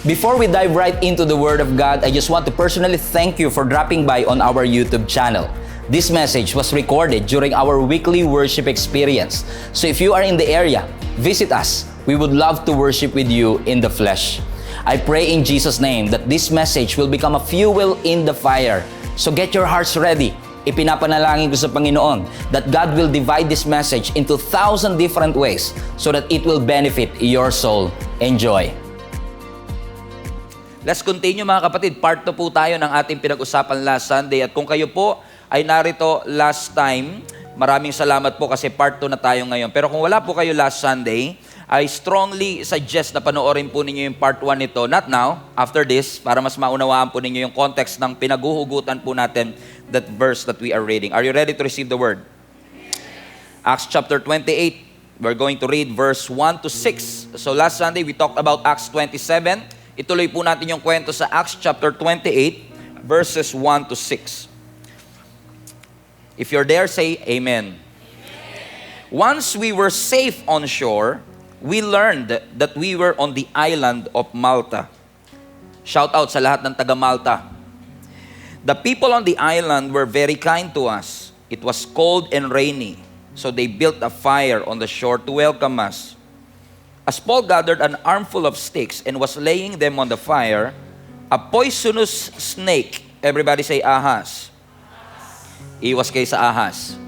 Before we dive right into the Word of God, I just want to personally thank you for dropping by on our YouTube channel. This message was recorded during our weekly worship experience. So if you are in the area, visit us. We would love to worship with you in the flesh. I pray in Jesus' name that this message will become a fuel in the fire. So get your hearts ready. Ipinapanalangin ko sa Panginoon that God will divide this message into 1,000 different ways so that it will benefit your soul. Enjoy! Let's continue mga kapatid. Part 2 po tayo ng ating pinag-usapan last Sunday. At kung kayo po ay narito last time, maraming salamat po kasi part 2 na tayo ngayon. Pero kung wala po kayo last Sunday, I strongly suggest na panoorin po ninyo yung part 1 nito. Not now, after this, para mas maunawaan po ninyo yung context ng pinaguhugutan po natin that verse that we are reading. Are you ready to receive the word? Acts chapter 28. We're going to read verse 1 to 6. So last Sunday, we talked about Acts 27. Ituloy po natin yung kwento sa Acts chapter 28, verses 1 to 6. If you're there, say Amen. Once we were safe on shore, we learned that we were on the island of Malta. Shout out sa lahat ng taga Malta. The people on the island were very kind to us. It was cold and rainy, so they built a fire on the shore to welcome us. As Paul gathered an armful of sticks and was laying them on the fire, a poisonous snake, everybody say ahas. Iwas kayo sa ahas.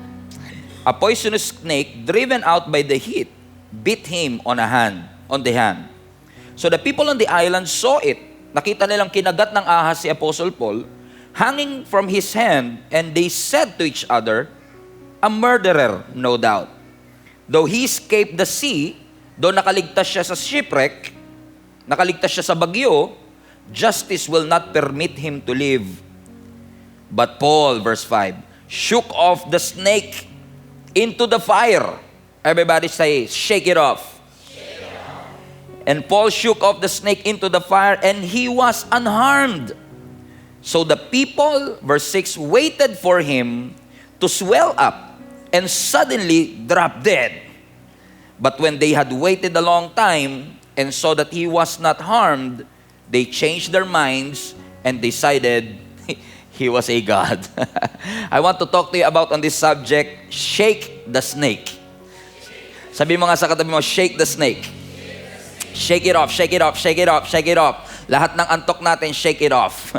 A poisonous snake, driven out by the heat, bit him on the hand. So the people on the island saw it. Nakita nilang kinagat ng ahas si Apostle Paul, hanging from his hand, and they said to each other, a murderer, no doubt. Though he escaped the sea, though nakaligtas siya sa shipwreck, nakaligtas siya sa bagyo, justice will not permit him to live. But Paul, verse 5, shook off the snake into the fire. Everybody say, shake it off. Shake it off. And Paul shook off the snake into the fire, and he was unharmed. So the people, verse 6, waited for him to swell up and suddenly drop dead. But when they had waited a long time and saw that he was not harmed, they changed their minds and decided he was a god. I want to talk to you about on this subject, shake the snake. Sabi mo nga sa katabi mo, shake the snake. Shake it off, shake it off, shake it off, shake it off. Lahat ng antok natin, shake it off.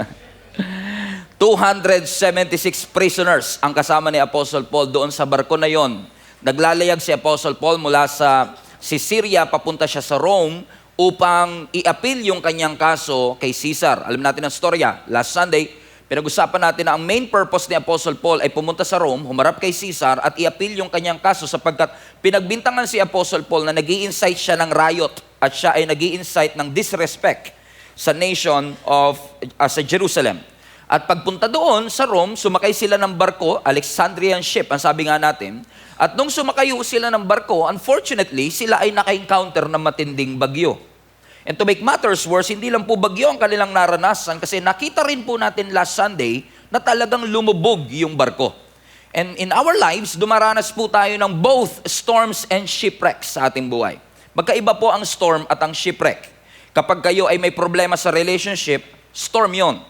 276 prisoners ang kasama ni Apostle Paul doon sa barko na yon. Naglalayag si Apostle Paul mula sa Syria, papunta siya sa Rome upang i-appeal yung kanyang kaso kay Caesar. Alam natin ang storya. Last Sunday, pinag-usapan natin na ang main purpose ni Apostle Paul ay pumunta sa Rome, humarap kay Caesar at i-appeal yung kanyang kaso sapagkat pinagbintangan si Apostle Paul na nag-i-incite siya ng riot at siya ay nag-i-incite ng disrespect sa nation of sa Jerusalem. At pagpunta doon sa Rome, sumakay sila ng barko, Alexandrian ship, ang sabi nga natin. At nung sumakay sila ng barko, unfortunately, sila ay naka-encounter ng matinding bagyo. And to make matters worse, hindi lang po bagyo ang kanilang naranasan kasi nakita rin po natin last Sunday na talagang lumubog yung barko. And in our lives, dumaranas po tayo ng both storms and shipwrecks sa ating buhay. Magkaiba po ang storm at ang shipwreck. Kapag kayo ay may problema sa relationship, storm yon.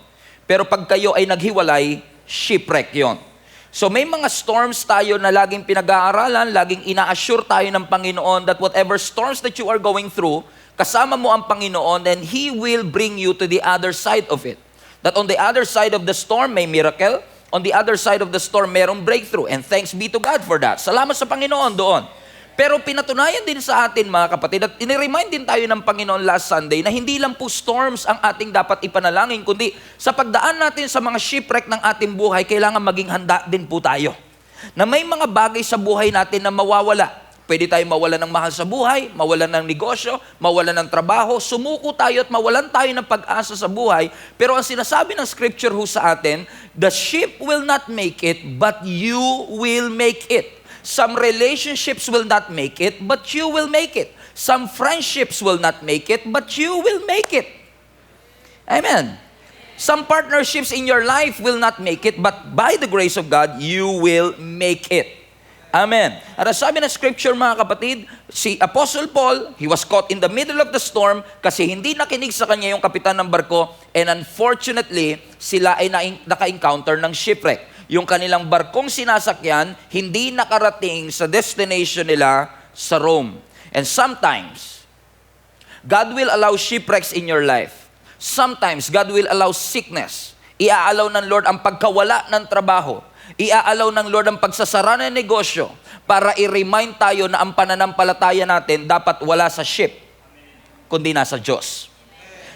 Pero pag kayo ay naghiwalay, shipwreck yon. So may mga storms tayo na laging pinag-aaralan, laging ina-assure tayo ng Panginoon that whatever storms that you are going through, kasama mo ang Panginoon and He will bring you to the other side of it. That on the other side of the storm may miracle, on the other side of the storm mayroong breakthrough. And thanks be to God for that. Salamat sa Panginoon doon. Pero pinatunayan din sa atin mga kapatid at iniremind din tayo ng Panginoon last Sunday na hindi lang po storms ang ating dapat ipanalangin, kundi sa pagdaan natin sa mga shipwreck ng ating buhay, kailangan maging handa din po tayo. Na may mga bagay sa buhay natin na mawawala. Pwede tayo mawalan ng mahal sa buhay, mawalan ng negosyo, mawalan ng trabaho, sumuko tayo at mawalan tayo ng pag-asa sa buhay. Pero ang sinasabi ng scripture sa atin, the ship will not make it, but you will make it. Some relationships will not make it, but you will make it. Some friendships will not make it, but you will make it. Amen. Some partnerships in your life will not make it, but by the grace of God, you will make it. Amen. At ang sabi ng scripture mga kapatid, si Apostle Paul, he was caught in the middle of the storm kasi hindi nakinig sa kanya yung kapitan ng barko, and unfortunately, sila ay naka-encounter ng shipwreck. Yung kanilang barkong sinasakyan, hindi nakarating sa destination nila sa Rome. And sometimes, God will allow shipwrecks in your life. Sometimes, God will allow sickness. Iaalaw ng Lord ang pagkawala ng trabaho. Iaalaw ng Lord ang pagsasara ng negosyo para i-remind tayo na ang pananampalataya natin dapat wala sa ship, kundi nasa Diyos.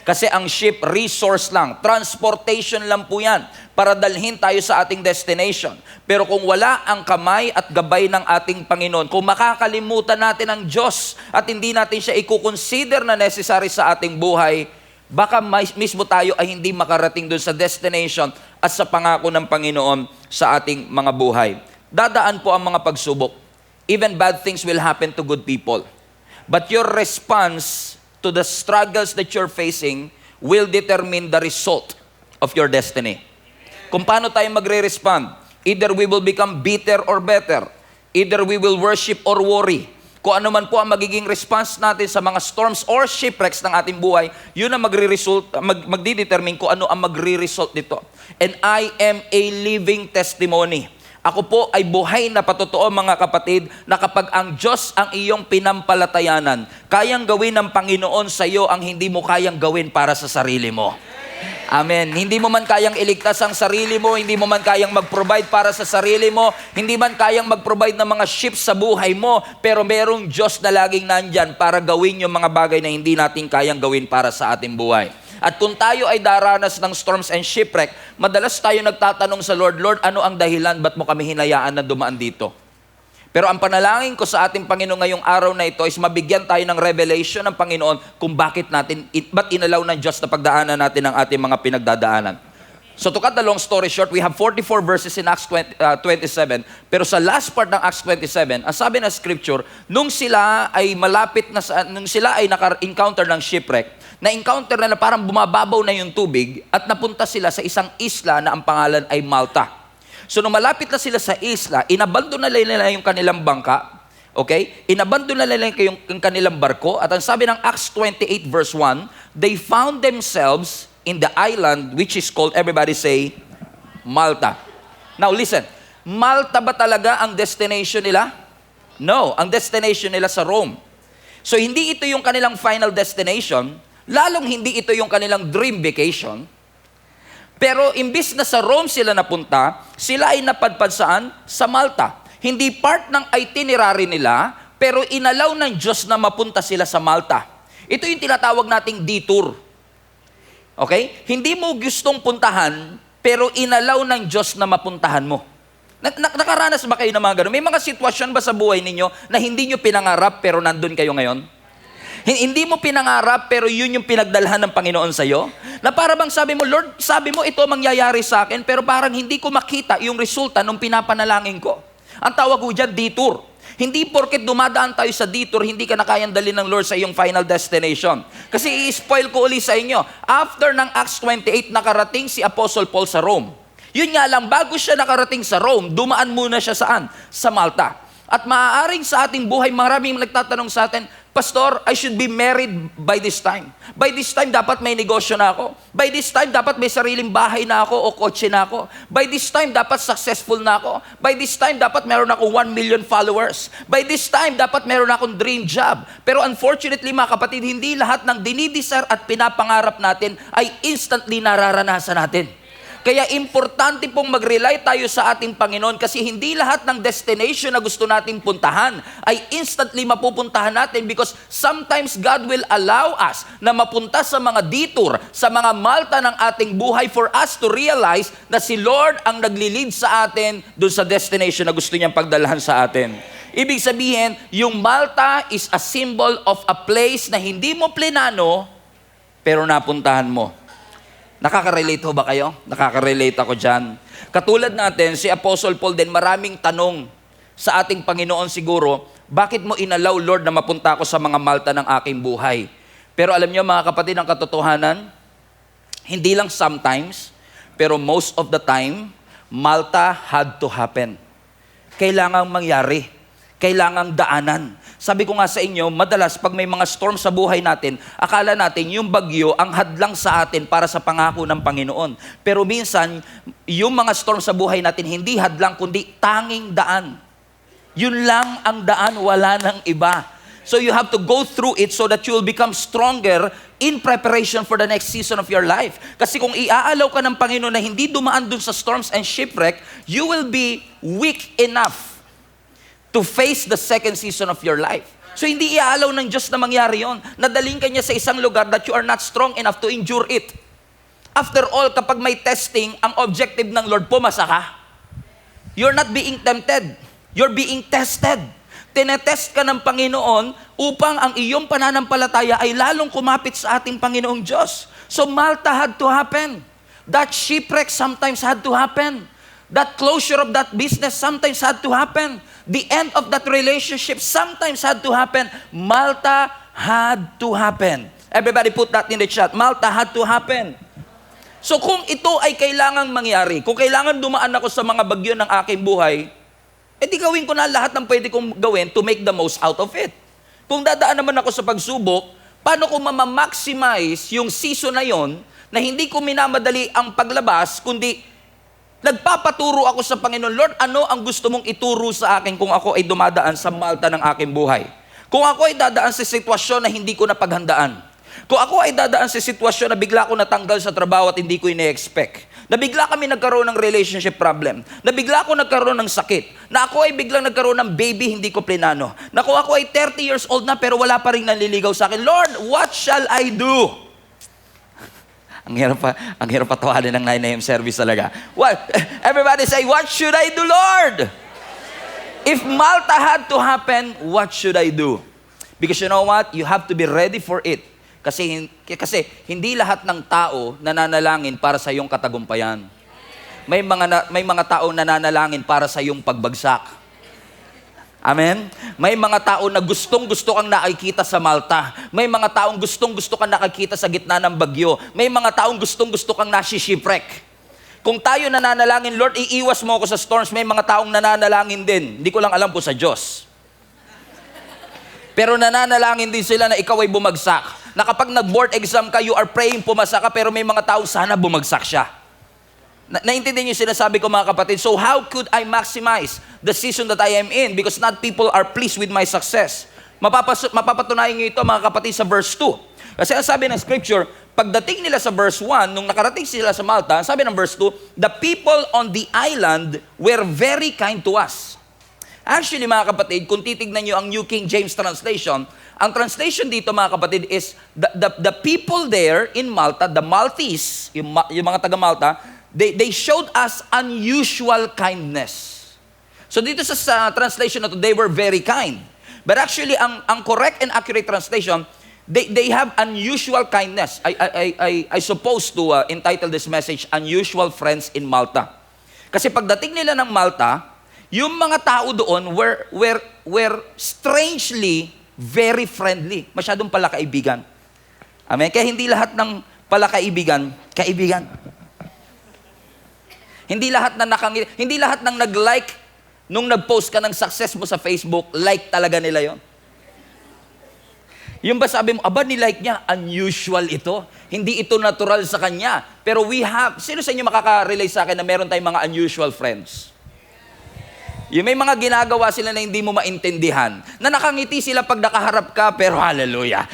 Kasi ang ship, resource lang, transportation lang po yan para dalhin tayo sa ating destination. Pero kung wala ang kamay at gabay ng ating Panginoon, kung makakalimutan natin ang Diyos at hindi natin siya i-consider na necessary sa ating buhay, baka mismo tayo ay hindi makarating doon sa destination at sa pangako ng Panginoon sa ating mga buhay. Dadaan po ang mga pagsubok. Even bad things will happen to good people. But your response to the struggles that you're facing will determine the result of your destiny. Kung paano tayo magre-respond, either we will become bitter or better. Either we will worship or worry. Kung ano man po ang magiging response natin sa mga storms or shipwrecks ng ating buhay, yun ang magdidetermine kung ano ang magre-result dito. And I am a living testimony. Ako po ay buhay na patotoo mga kapatid na kapag ang Diyos ang iyong pinampalatayanan, kayang gawin ng Panginoon sa iyo ang hindi mo kayang gawin para sa sarili mo. Amen. Hindi mo man kayang iligtas ang sarili mo, hindi mo man kayang mag-provide para sa sarili mo, hindi man kayang mag-provide ng mga ships sa buhay mo, pero merong Diyos na laging nandyan para gawin yung mga bagay na hindi natin kayang gawin para sa ating buhay. At kung tayo ay daranas ng storms and shipwreck, madalas tayo nagtatanong sa Lord, Lord, ano ang dahilan, ba't mo kami hinayaan na dumaan dito? Pero ang panalangin ko sa ating Panginoon ngayong araw na ito is mabigyan tayo ng revelation ng Panginoon kung ba't inalaw ng Diyos na pagdaanan natin ang ating mga pinagdadaanan. So to cut the long story short, we have 44 verses in Acts 27. Pero sa last part ng Acts 27, ang sabi ng scripture, nung sila ay naka-encounter ng shipwreck, na-encounter na parang bumababaw na yung tubig at napunta sila sa isang isla na ang pangalan ay Malta. So nung malapit na sila sa isla, inabandon na nila yung kanilang bangka, okay? Inabandon na nila yung kanilang barko, at ang sabi ng Acts 28 verse 1, they found themselves in the island which is called, everybody say, Malta. Now listen, Malta ba talaga ang destination nila? No, ang destination nila sa Rome. So hindi ito yung kanilang final destination, lalong hindi ito yung kanilang dream vacation. Pero imbis na sa Rome sila napunta, sila ay napadpad saan? Sa Malta. Hindi part ng itinerary nila, pero inalaw ng Diyos na mapunta sila sa Malta. Ito yung tinatawag nating detour. Okay? Hindi mo gustong puntahan, pero inalaw ng Diyos na mapuntahan mo. Nakaranas ba kayo ng mga ganun? May mga sitwasyon ba sa buhay ninyo na hindi nyo pinangarap pero nandun kayo ngayon? Hindi mo pinangarap pero yun yung pinagdalhan ng Panginoon sa'yo? Na para bang sabi mo, Lord, sabi mo ito mangyayari sa akin, pero parang hindi ko makita yung resulta nung pinapanalangin ko. Ang tawag ko dyan, detour. Hindi porket dumadaan tayo sa detour, hindi ka na kayang dalhin ng Lord sa iyong final destination. Kasi i-spoil ko uli sa inyo. After ng Acts 28, nakarating si Apostle Paul sa Rome. Yun nga lang, bago siya nakarating sa Rome, dumaan muna siya saan? Sa Malta. At maaaring sa ating buhay, maraming nagtatanong sa atin, Pastor, I should be married by this time. By this time, dapat may negosyo na ako. By this time, dapat may sariling bahay na ako o kotse na ako. By this time, dapat successful na ako. By this time, dapat meron akong 1 million followers. By this time, dapat meron akong dream job. Pero unfortunately, mga kapatid, hindi lahat ng dinidesire at pinapangarap natin ay instantly nararanasan natin. Kaya importante pong mag-rely tayo sa ating Panginoon kasi hindi lahat ng destination na gusto nating puntahan ay instantly mapupuntahan natin because sometimes God will allow us na mapunta sa mga detour, sa mga Malta ng ating buhay for us to realize na si Lord ang naglilid sa atin doon sa destination na gusto niyang pagdalhan sa atin. Ibig sabihin, yung Malta is a symbol of a place na hindi mo plinano pero napuntahan mo. Nakaka-relate ho ba kayo? Nakaka-relate ako dyan. Katulad natin, si Apostle Paul din, maraming tanong sa ating Panginoon siguro, bakit mo inalaw, Lord, na mapunta ako sa mga Malta ng aking buhay? Pero alam niyo mga kapatid, ang katotohanan, hindi lang sometimes, pero most of the time, Malta had to happen. kailangang mangyari. Kailangang daanan. Sabi ko nga sa inyo, madalas pag may mga storm sa buhay natin, akala natin yung bagyo ang hadlang sa atin para sa pangako ng Panginoon. Pero minsan, yung mga storm sa buhay natin, hindi hadlang, kundi tanging daan. Yun lang ang daan, wala nang iba. So you have to go through it so that you will become stronger in preparation for the next season of your life. Kasi kung iaalaw ka ng Panginoon na hindi dumaan dun sa storms and shipwreck, you will be weak enough to face the second season of your life. So hindi iaalaw ng Diyos na mangyari yon. Nadaling ka niya sa isang lugar that you are not strong enough to endure it. After all, kapag may testing, ang objective ng Lord, pumasa ka. You're not being tempted. You're being tested. Tinetest ka ng Panginoon upang ang iyong pananampalataya ay lalong kumapit sa ating Panginoong Diyos. So Malta had to happen. That shipwreck sometimes had to happen. That closure of that business sometimes had to happen. The end of that relationship sometimes had to happen. Malta had to happen. Everybody put that in the chat. Malta had to happen. So kung ito ay kailangang mangyari, kung kailangan dumaan ako sa mga bagyo ng aking buhay, edi gawin ko na lahat ng pwede kong gawin to make the most out of it. Kung dadaan naman ako sa pagsubok, paano ko maximize yung season na yon na hindi ko minamadali ang paglabas, kundi nagpapaturo ako sa Panginoon, Lord, ano ang gusto mong ituro sa akin kung ako ay dumadaan sa Malta ng aking buhay? Kung ako ay dadaan sa sitwasyon na hindi ko napaghandaan. Kung ako ay dadaan sa sitwasyon na bigla ko natanggal sa trabaho at hindi ko ine-expect. Na bigla kami nagkaroon ng relationship problem. Na bigla ako nagkaroon ng sakit. Na ako ay biglang nagkaroon ng baby, hindi ko plinano. Na kung ako ay 30 years old na pero wala pa rin nanliligaw sa akin, Lord, what shall I do? Ang hirap pa tawanin ng 9 a.m. service talaga. What? Everybody say, what should I do, Lord? If Malta had to happen, what should I do? Because you know what? You have to be ready for it. Kasi hindi lahat ng tao nananalangin para sa iyong katagumpayan. May mga tao nananalangin para sa iyong pagbagsak. Amen? May mga tao na gustong-gusto kang nakikita sa Malta. May mga taong gustong-gusto kang nakikita sa gitna ng bagyo. May mga taong gustong-gusto kang nasi-shipwreck. Kung tayo nananalangin, Lord, iiwas mo ako sa storms, may mga taong nananalangin din. Hindi ko lang alam po sa Diyos. Pero nananalangin din sila na ikaw ay bumagsak. Na kapag nag-board exam ka, you are praying pumasa ka, pero may mga taong sana bumagsak siya. Naintindihan niyo sinasabi ko mga kapatid. So how could I maximize the season that I am in? Because not people are pleased with my success. Mapapatunayan niyo ito mga kapatid sa verse 2. Kasi ang sabi ng scripture, pagdating nila sa verse 1, nung nakarating sila sa Malta, sabi ng verse 2, the people on the island were very kind to us. Actually mga kapatid, kung titignan niyo ang New King James translation, ang translation dito mga kapatid is the people there in Malta, the Maltese, yung mga taga Malta, they showed us unusual kindness. So dito sa translation na to, they were very kind. But actually, ang correct and accurate translation, they have unusual kindness. I suppose to entitle this message, Unusual Friends in Malta. Kasi pagdating nila ng Malta, yung mga tao doon were strangely very friendly. Masyadong palakaibigan. Amen? Kaya hindi lahat ng palakaibigan, kaibigan. Hindi lahat ng nag-like nung nag-post ka ng success mo sa Facebook, like talaga nila yon. Yung ba sabi mo, aba ni-like niya, unusual ito. Hindi ito natural sa kanya. Pero sino sa inyo makaka-relate sa akin na meron tayong mga unusual friends? Yung may mga ginagawa sila na hindi mo maintindihan. Na nakangiti sila pag nakaharap ka, pero hallelujah.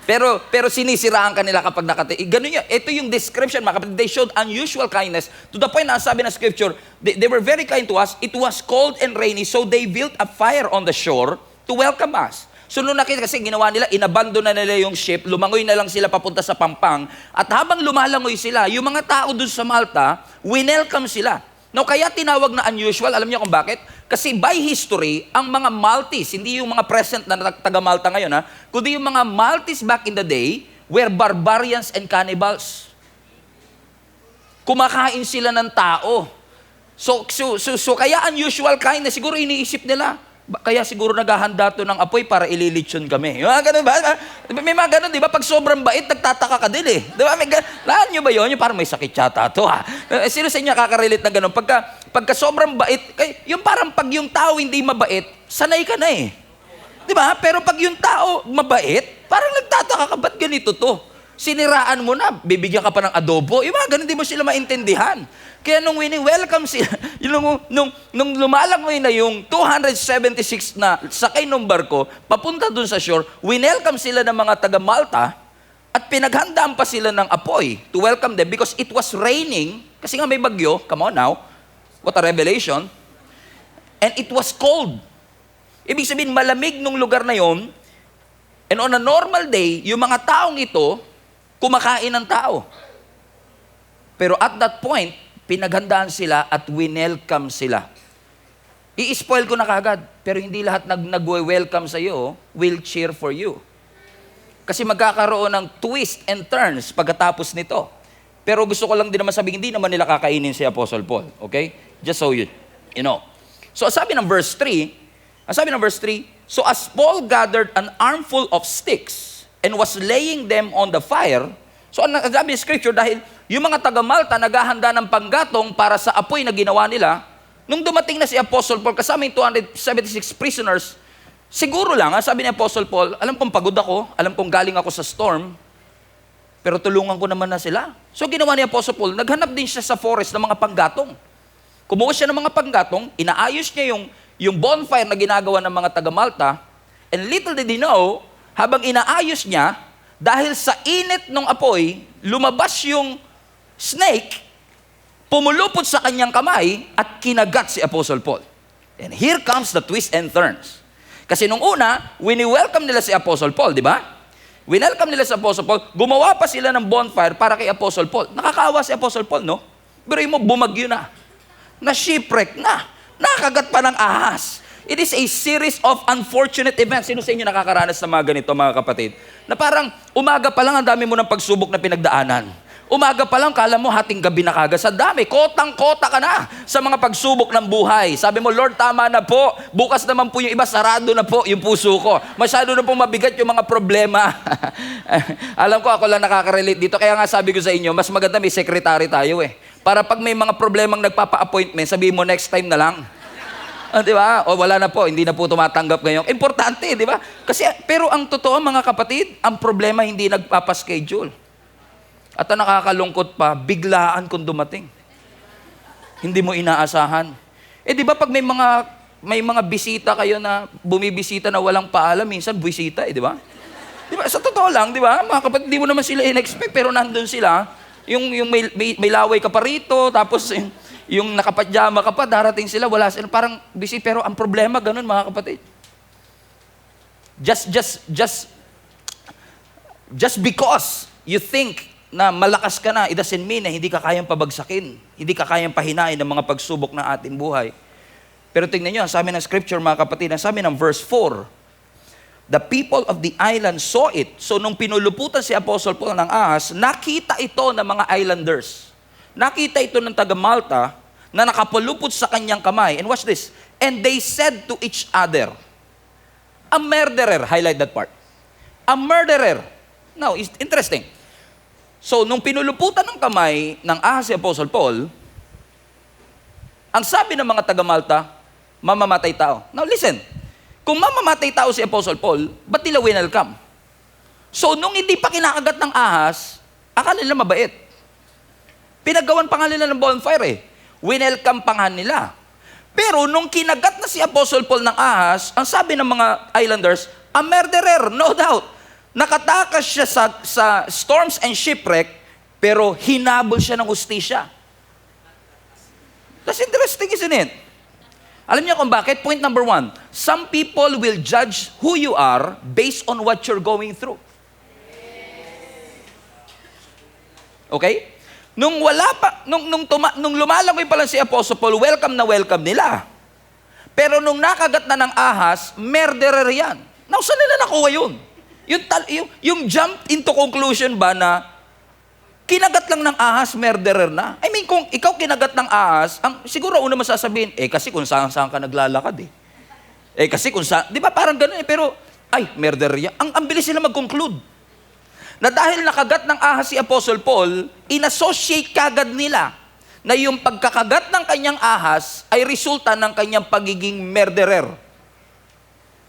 Pero sinisiraan ka nila kapag nakati. Ganun yun. Ito yung description, mga kapatid. They showed unusual kindness to the point na sabi ng scripture, they were very kind to us. It was cold and rainy, so they built a fire on the shore to welcome us. So nung nakita kasi ginawa nila, inabandon na nila yung ship, lumangoy na lang sila papunta sa Pampang, at habang lumalangoy sila, yung mga tao dun sa Malta, winelcome sila. Now, kaya tinawag na unusual, alam niyo kung bakit? Kasi by history, ang mga Maltese, hindi yung mga present na taga-Malta ngayon, kundi yung mga Maltese back in the day, were barbarians and cannibals. Kumakain sila ng tao. So kaya unusual kindness, siguro iniisip nila, Kaya siguro naghahanda to ng apoy para ililitsyon kami. Yung mga ganun ba? May mga ganun, di ba? Pag sobrang bait, nagtataka ka din eh. Di ba? Lahat nyo ba yun? Yung parang may sakit yata to ha. Sino sa inyo nakaka-relate na ganun? Pagka sobrang bait, yung parang pag yung tao hindi mabait, sanay ka na eh. Di ba? Pero pag yung tao mabait, parang nagtataka ka, ba't ganito to? Siniraan mo na, bibigyan ka pa ng adobo. Yung mga ganun, di mo sila maintindihan. Kaya nung welcome sila, nung lumalangoy na yung 276 na sakay ng barko, papunta dun sa shore, winelcome sila ng mga taga Malta at pinaghandaan pa sila ng apoy to welcome them because it was raining, kasi nga may bagyo, come on now, what a revelation, and it was cold. Ibig sabihin, malamig nung lugar na yon, and on a normal day, yung mga taong ito, kumakain ng tao. Pero at that point, pinaghandaan sila at winelcome sila. I-spoil ko na kagad, pero hindi lahat nag-welcome sa iyo will cheer for you. Kasi magkakaroon ng twist and turns pagkatapos nito. Pero gusto ko lang din naman sabihin, hindi naman nila kakainin si Apostle Paul. Okay? Just so you know. So sabi ng verse 3, so as Paul gathered an armful of sticks and was laying them on the fire, so ang sabi ng scripture, dahil yung mga taga Malta naghahanda ng panggatong para sa apoy na ginawa nila, nung dumating na si Apostle Paul, kasama yung 276 prisoners, siguro lang, sabi ni Apostle Paul, alam kong pagod ako, alam kong galing ako sa storm, pero tulungan ko naman na sila. So ginawa ni Apostle Paul, naghanap din siya sa forest ng mga panggatong. Kumuha siya ng mga panggatong, inaayos niya yung bonfire na ginagawa ng mga taga Malta, and little did he know, habang inaayos niya, dahil sa init ng apoy, lumabas yung snake, pumulupot sa kanyang kamay, at kinagat si Apostle Paul. And here comes the twist and turns. Kasi nung una, wini-welcome nila si Apostle Paul, di ba? Winelcome nila si Apostle Paul, gumawa pa sila ng bonfire para kay Apostle Paul. Nakakaawa si Apostle Paul, no? Pero mo, bumagyo na. Na-shipwreck na. Nakagat pa ng ahas. It is a series of unfortunate events. Sino sa inyo nakakaranas ng mga ganito, mga kapatid? Na parang umaga pa lang ang dami mo ng pagsubok na pinagdaanan. Umaga pa lang, kala mo hating gabi na kagad. Sa dami, kotang-kota ka na sa mga pagsubok ng buhay. Sabi mo, Lord, tama na po. Bukas naman po yung iba, sarado na po yung puso ko. Masyado na po mabigat yung mga problema. Alam ko, ako lang nakaka-relate dito. Kaya nga sabi ko sa inyo, mas maganda may secretary tayo eh. Para pag may mga problemang nagpapa-appointment, sabihin mo next time na lang. Di ba? O wala na po, hindi na po tumatanggap ngayon. Importante, di ba? Kasi, pero ang totoo mga kapatid, ang problema hindi nagpapaschedule. At ang nakakalungkot pa, biglaan kung dumating. Hindi mo inaasahan. Di ba pag may mga bisita kayo na bumibisita na walang paalam, minsan bisita di ba? Di ba? Sa totoo lang, di ba? Mga kapatid, hindi mo naman sila in-expect, pero nandun sila. Yung may laway ka pa rito, tapos yung nakapadyama ka pa, darating sila, wala sila, parang busy, pero ang problema, ganun mga kapatid. Just because you think na malakas ka na, it doesn't mean na hindi ka kayang pabagsakin, hindi ka kayang pahinain ng mga pagsubok ng ating buhay. Pero tingnan nyo, ang sabi ng scripture mga kapatid, ang sabi ng verse 4, the people of the island saw it. So nung pinuluputan si Apostle Paul ng ahas, nakita ito ng mga islanders. Nakita ito ng taga Malta na nakapulupot sa kanyang kamay. And watch this. And they said to each other, a murderer. Highlight that part. A murderer. Now, it's interesting. So, nung pinuluputan ng kamay ng ahas si Apostle Paul, ang sabi ng mga taga Malta, mamamatay tao. Now, listen. Kung mamamatay tao si Apostle Paul, ba't nila winelcome? So, nung hindi pa kinakagat ng ahas, akala nila mabait. Pinagawan pa nga nila ng bonfire eh. Winelcome pa nga nila. Pero nung kinagat na si Apostle Paul ng ahas, ang sabi ng mga islanders, a murderer, no doubt. Nakatakas siya sa storms and shipwreck, pero hinabol siya ng hustisya. That's interesting, isn't it? Alam niyo kung bakit? Point number 1, some people will judge who you are based on what you're going through. Okay? Nung lumalangoy pa lang si Apostle Paul, welcome na welcome nila. Pero nung nakagat na ng ahas, murderer yan. Now, saan nila nakuha yun? Yung jump into conclusion ba na kinagat lang ng ahas, murderer na? I mean, kung ikaw kinagat ng ahas, siguro una masasabihin, kasi kung saan ka naglalakad eh. Kasi kung sa, di ba parang ganun pero, ay, murder yan. Ang bilis sila mag-conclude. Na dahil nakagat ng ahas si Apostle Paul, inassociate kagad nila na yung pagkakagat ng kanyang ahas ay resulta ng kanyang pagiging murderer.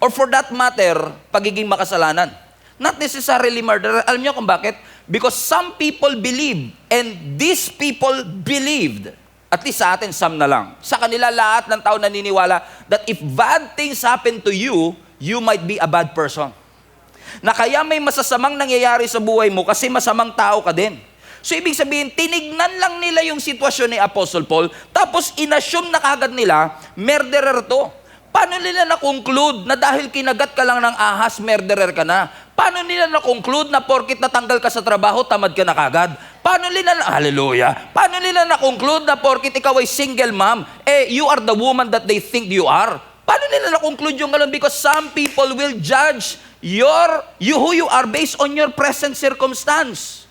Or for that matter, pagiging makasalanan. Not necessarily murderer. Alam niyo kung bakit? Because some people believe, and these people believed, at least sa atin, some na lang. Sa kanila, lahat ng tao naniniwala that if bad things happen to you, you might be a bad person. Na kaya may masasamang nangyayari sa buhay mo kasi masamang tao ka din. So ibig sabihin, tinignan lang nila yung sitwasyon ni Apostle Paul, tapos inassume na kagad nila, murderer to. Paano nila na-conclude na dahil kinagat ka lang ng ahas, murderer ka na? Paano nila na-conclude na porkit natanggal ka sa trabaho, tamad ka na kagad? Paano nila hallelujah, paano nila na-conclude na porkit ikaw ay single mom, you are the woman that they think you are? Paano nila na-conclude yung gano'n? Because some people will judge who you are based on your present circumstance.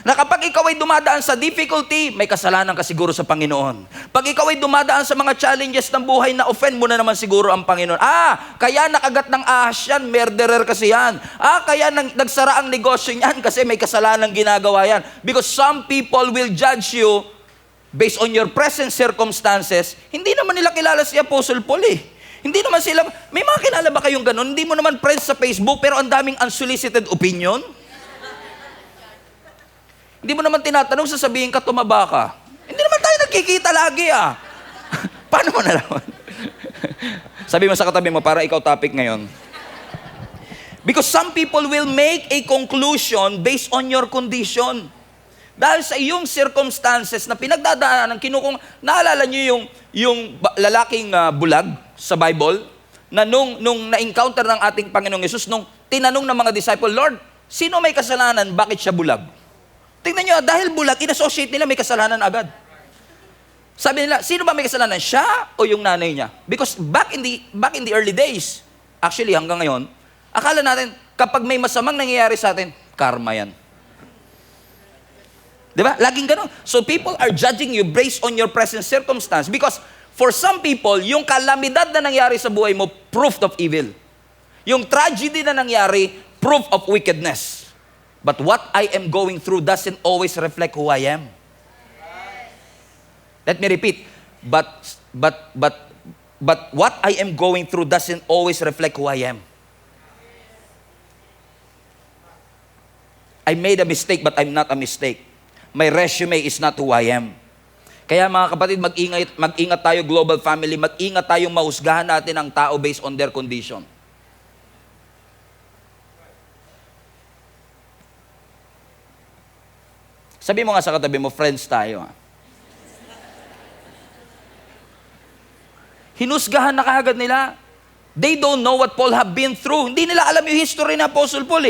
Na kapag ikaw ay dumadaan sa difficulty, may kasalanan ka siguro sa Panginoon. Pag ikaw ay dumadaan sa mga challenges ng buhay, na offend mo na naman siguro ang Panginoon. Kaya nakagat ng ahas yan, murderer kasi yan. Kaya nagsara ang negosyo niyan kasi may kasalanan ginagawa yan. Because some people will judge you based on your present circumstances. Hindi naman nila kilala si Apostle Paul Hindi naman sila, may mga kilala ba kayong ganun? Hindi mo naman friends sa Facebook pero ang daming unsolicited opinion? Hindi mo naman tinatanong, sasabihin ka, tumaba ka. Hindi naman tayo nagkikita lagi Paano mo nalaman? Sabi mo sa katabi mo, para ikaw topic ngayon. Because some people will make a conclusion based on your condition. Dahil sa iyong circumstances na pinagdadaanan, naalala niyo yung lalaking bulag sa Bible, na nung na-encounter ng ating Panginoong Yesus, nung tinanong ng mga disciple, Lord, sino may kasalanan, bakit siya bulag? Tingnan niyo, dahil bulag, in-associate nila may kasalanan agad. Sabi nila, sino ba may kasalanan, siya o yung nanay niya? Because back in the early days, actually hanggang ngayon, akala natin, kapag may masamang nangyayari sa atin, karma yan. Diba? Laging ganun. So people are judging you based on your present circumstance because for some people, yung kalamidad na nangyari sa buhay mo, proof of evil. Yung tragedy na nangyari, proof of wickedness. But what I am going through doesn't always reflect who I am. Let me repeat. But what I am going through doesn't always reflect who I am. I made a mistake, but I'm not a mistake. My resume is not who I am. Kaya mga kapatid, mag-ingat tayo, global family, mag-ingat tayong mahusgahan natin ang tao based on their condition. Sabi mo nga sa katabi mo, friends tayo. Hinusgahan na kaagad nila. They don't know what Paul have been through. Hindi nila alam yung history ng Apostle Paul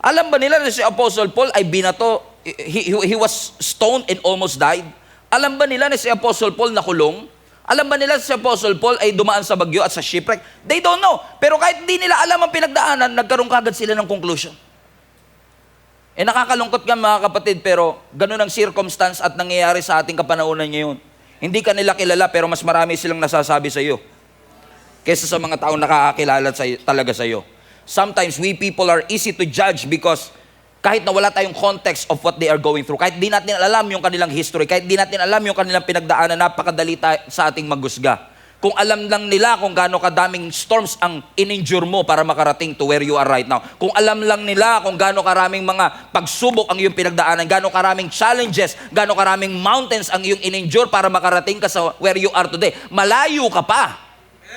Alam ba nila na si Apostle Paul ay binato, he was stoned and almost died? Alam ba nila na si Apostle Paul nakulong? Alam ba nila si Apostle Paul ay dumaan sa bagyo at sa shipwreck? They don't know. Pero kahit di nila alam ang pinagdaanan, nagkaroon kagad sila ng conclusion. Nakakalungkot nga mga kapatid, pero ganun ang circumstance at nangyayari sa ating kapanahonan ngayon. Hindi ka nila kilala, pero mas marami silang nasasabi sa iyo kaysa sa mga taong nakakakilala talaga sa iyo. Sometimes we people are easy to judge because kahit na wala tayong context of what they are going through, kahit di natin alam yung kanilang history, kahit di natin alam yung kanilang pinagdaanan, napakadali sa ating maghusga. Kung alam lang nila kung gaano kadaming storms ang in-endure mo para makarating to where you are right now. Kung alam lang nila kung gaano karaming mga pagsubok ang iyong pinagdaanan, gaano karaming challenges, gaano karaming mountains ang iyong in-endure para makarating ka sa where you are today. Malayo ka pa,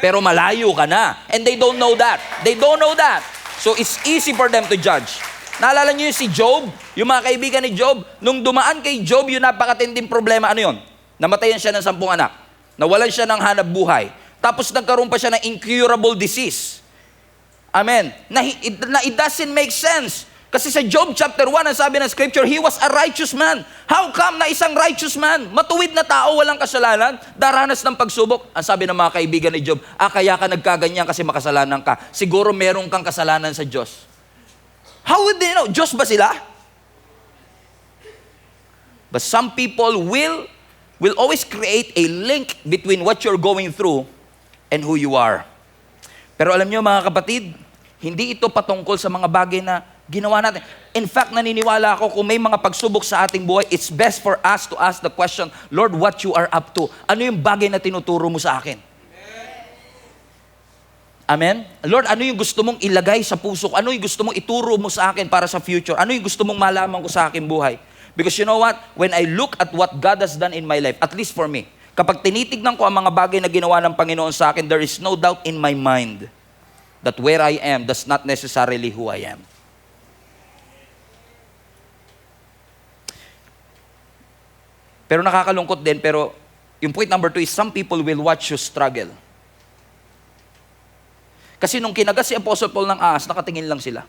pero malayo ka na. And they don't know that. They don't know that. So it's easy for them to judge. Naalala niyo yung si Job? Yung mga kaibigan ni Job? Nung dumaan kay Job, yung napakatinding problema, ano yun? Namatayan siya ng 10 anak. Nawalan siya ng hanap buhay. Tapos nagkaroon pa siya ng incurable disease. Amen. Na it doesn't make sense. Kasi sa Job chapter 1, ang sabi ng scripture, he was a righteous man. How come na isang righteous man, matuwid na tao, walang kasalanan, daranas ng pagsubok? Ang sabi ng mga kaibigan ni Job, kaya ka nagkaganyan kasi makasalanan ka. Siguro meron kang kasalanan sa Diyos. How would they know? Diyos ba sila? But some people will always create a link between what you're going through and who you are. Pero alam nyo mga kapatid, hindi ito patungkol sa mga bagay na ginawa natin. In fact, naniniwala ako kung may mga pagsubok sa ating buhay, it's best for us to ask the question, Lord, what you are up to? Ano yung bagay na tinuturo mo sa akin? Amen? Lord, ano yung gusto mong ilagay sa puso ko? Ano yung gusto mong ituro mo sa akin para sa future? Ano yung gusto mong malaman ko sa aking buhay? Because you know what? When I look at what God has done in my life, at least for me, kapag tinitignan ko ang mga bagay na ginawa ng Panginoon sa akin, there is no doubt in my mind that where I am does not necessarily who I am. Pero nakakalungkot din, pero yung point number 2 is some people will watch you struggle. Kasi nung kinagat si Apostle Paul ng ahas, nakatingin lang sila.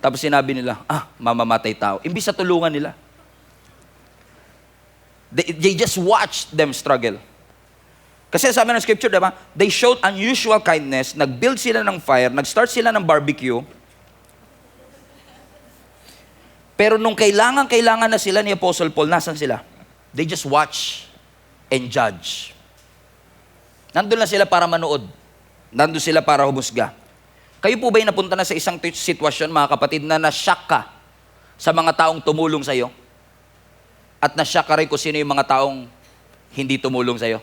Tapos sinabi nila, mamamatay tao. Imbis sa tulungan nila. They just watched them struggle. Kasi sabi ng scripture, diba? They showed unusual kindness, nag-build sila ng fire, nag-start sila ng barbecue. Pero nung kailangan na sila ni Apostle Paul, nasan sila? They just watch and judge. Nandun lang sila para manood. Nandun sila para humusga. Kayo po ba'y napunta na sa isang sitwasyon, mga kapatid, na na-shock ka sa mga taong tumulong sa'yo? At na-shock ka rin kung sino yung mga taong hindi tumulong sa'yo?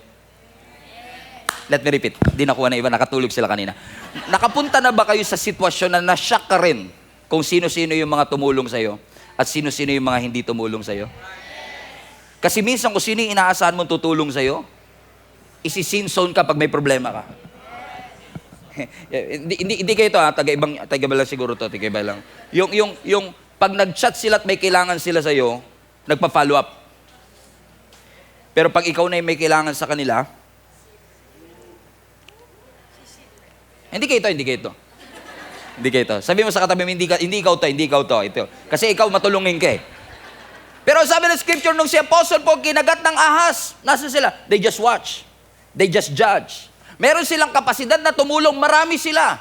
Let me repeat. Di nakuha na iba, nakatulog sila kanina. Nakapunta na ba kayo sa sitwasyon na na-shock ka rin kung sino-sino yung mga tumulong sa'yo at sino-sino yung mga hindi tumulong sa'yo? Kasi minsan kung sino yung inaasahan mong tutulong sa'yo, isi-sin zone ka pag may problema ka. hindi kayo ito taga-iba lang siguro to, taga-iba lang. Yung pag nag-chat sila at may kailangan sila sa'yo, nagpa-follow up. Pero pag ikaw na yung may kailangan sa kanila, hindi kayo ito. Sabi mo sa katabi mo, hindi ikaw to. Ito. Kasi ikaw matulungin ka eh. Pero sabi ng scripture, nung si Apostle Paul kinagat ng ahas, nasa sila? They just watch. They just judge. Meron silang kapasidad na tumulong, marami sila.